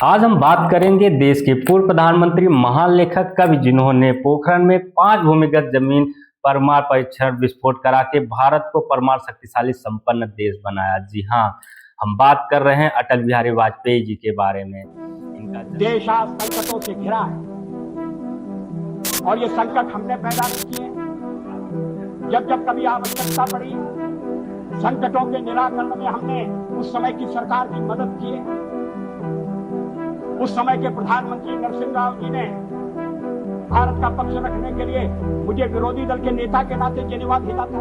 आज हम बात करेंगे देश के पूर्व प्रधानमंत्री, महान लेखक, कवि जिन्होंने पोखरण में 5 भूमिगत जमीन परमाणु परीक्षण विस्फोट करा के भारत को परमाणु शक्तिशाली संपन्न देश बनाया। जी हाँ, हम बात कर रहे हैं अटल बिहारी वाजपेयी जी के बारे में। इनका देश आज संकटों से घिरा है और ये संकट हमने पैदा नहीं किए। जब जब कभी आवश्यकता पड़ी, संकटों के निराकरण में हमने उस समय की सरकार की मदद की है। उस समय के प्रधानमंत्री नरसिंह राव जी ने भारत का पक्ष रखने के लिए मुझे विरोधी दल के नेता के नाते जेनेवा भेजा था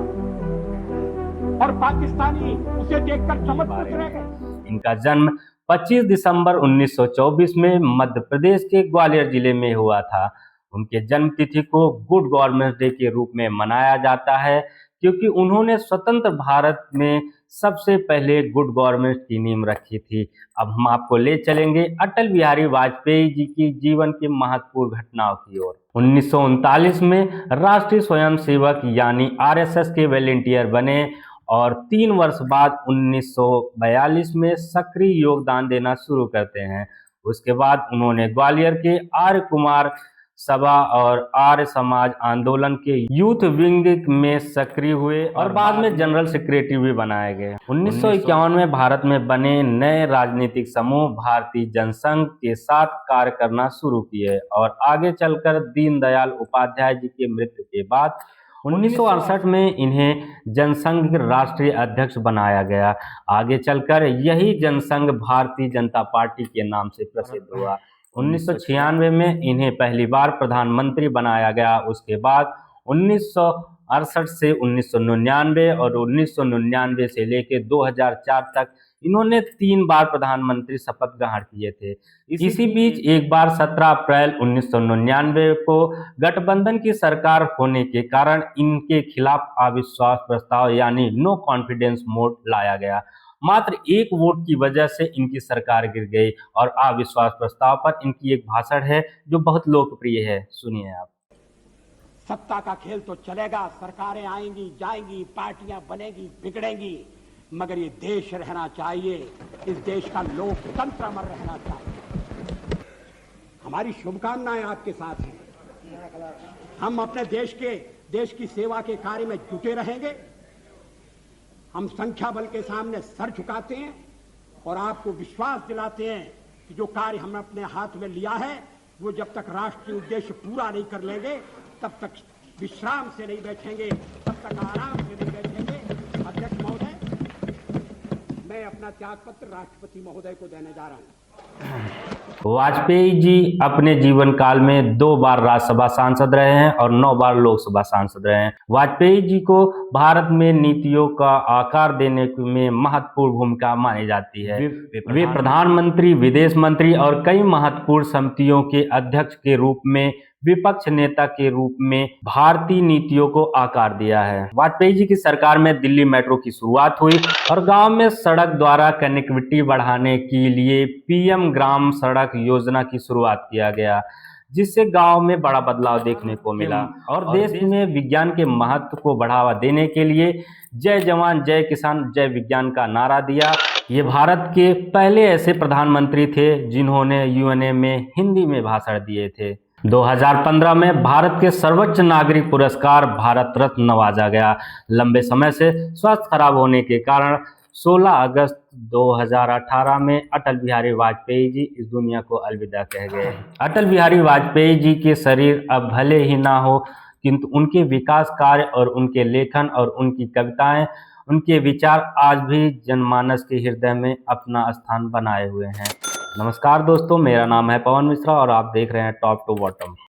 और पाकिस्तानी उसे देखकर चमक रह गए। इनका जन्म 25 दिसंबर 1924 में मध्य प्रदेश के ग्वालियर जिले में हुआ था। उनके जन्म तिथि को गुड गवर्नेंस डे के रूप में मनाया जाता है क्योंकि उन्होंने स्वतंत्र भारत में सबसे पहले गुड गवर्नेंस की नींव रखी थी। अब हम आपको ले चलेंगे अटल बिहारी वाजपेयी जी की जीवन की महत्वपूर्ण घटनाओं की ओर। 1939 में राष्ट्रीय स्वयंसेवक यानी आरएसएस के वॉलंटियर बने और 3 वर्ष बाद 1942 में सक्रिय योगदान देना शुरू करते हैं। उसके बाद उन्होंने ग्वालियर के आर्य कुमार सभा और आर्य समाज आंदोलन के यूथ विंग में सक्रिय हुए और बाद में जनरल सेक्रेटरी भी बनाए गए। 1951 में भारत में बने नए राजनीतिक समूह भारतीय जनसंघ के साथ कार्य करना शुरू किए और आगे चलकर दीनदयाल उपाध्याय जी की मृत्यु के बाद 1968 में इन्हें जनसंघ के राष्ट्रीय अध्यक्ष बनाया गया। आगे चलकर यही जनसंघ भारतीय जनता पार्टी के नाम से प्रसिद्ध हुआ। 1996 में इन्हें पहली बार प्रधानमंत्री बनाया गया। उसके बाद 1968 से 1999 और 1999 से लेकर 2004 तक इन्होंने 3 बार प्रधानमंत्री शपथ ग्रहण किए थे। इसी बीच एक बार 17 अप्रैल 1999 को गठबंधन की सरकार होने के कारण इनके खिलाफ अविश्वास प्रस्ताव यानी नो कॉन्फिडेंस मोड लाया गया। मात्र 1 वोट की वजह से इनकी सरकार गिर गई और अविश्वास प्रस्ताव पर इनकी एक भाषण है जो बहुत लोकप्रिय है, सुनिए आप। सत्ता का खेल तो चलेगा, सरकारें आएंगी जाएंगी, पार्टियां बनेगी बिगड़ेंगी, मगर ये देश रहना चाहिए, इस देश का लोकतंत्र अमर रहना चाहिए। हमारी शुभकामनाएं आपके साथ हैं। हम अपने देश की सेवा के कार्य में जुटे रहेंगे। हम संख्या बल के सामने सर झुकाते हैं और आपको विश्वास दिलाते हैं कि जो कार्य हमने अपने हाथ में लिया है वो जब तक राष्ट्रीय उद्देश्य पूरा नहीं कर लेंगे तब तक विश्राम से नहीं बैठेंगे, तब तक आराम से नहीं बैठेंगे। अध्यक्ष महोदय, मैं अपना त्यागपत्र राष्ट्रपति महोदय को देने जा रहा हूं। वाजपेयी जी अपने जीवन काल में 2 बार राज्यसभा सांसद रहे हैं और 9 बार लोकसभा सांसद रहे हैं। वाजपेयी जी को भारत में नीतियों का आकार देने में महत्वपूर्ण भूमिका मानी जाती है। वे प्रधानमंत्री, विदेश मंत्री और कई महत्वपूर्ण समितियों के अध्यक्ष के रूप में, विपक्ष नेता के रूप में भारतीय नीतियों को आकार दिया है। वाजपेयी जी की सरकार में दिल्ली मेट्रो की शुरुआत हुई और गांव में सड़क द्वारा कनेक्टिविटी बढ़ाने के लिए पीएम ग्राम सड़क योजना की शुरुआत किया गया, जिससे गांव में बड़ा बदलाव देखने को मिला। और देश में विज्ञान के महत्व को बढ़ावा देने के लिए जय जवान जय किसान जय विज्ञान का नारा दिया। ये भारत के पहले ऐसे प्रधानमंत्री थे जिन्होंने यूएनए में हिंदी में भाषण दिए थे। 2015 में भारत के सर्वोच्च नागरिक पुरस्कार भारत रत्न नवाजा गया। लंबे समय से स्वास्थ्य खराब होने के कारण 16 अगस्त 2018 में अटल बिहारी वाजपेयी जी इस दुनिया को अलविदा कह गए। अटल बिहारी वाजपेयी जी के शरीर अब भले ही ना हो, किंतु उनके विकास कार्य और उनके लेखन और उनकी कविताएं, उनके विचार आज भी जनमानस के हृदय में अपना स्थान बनाए हुए हैं। नमस्कार दोस्तों, मेरा नाम है पवन मिश्रा और आप देख रहे हैं टॉप टू बॉटम।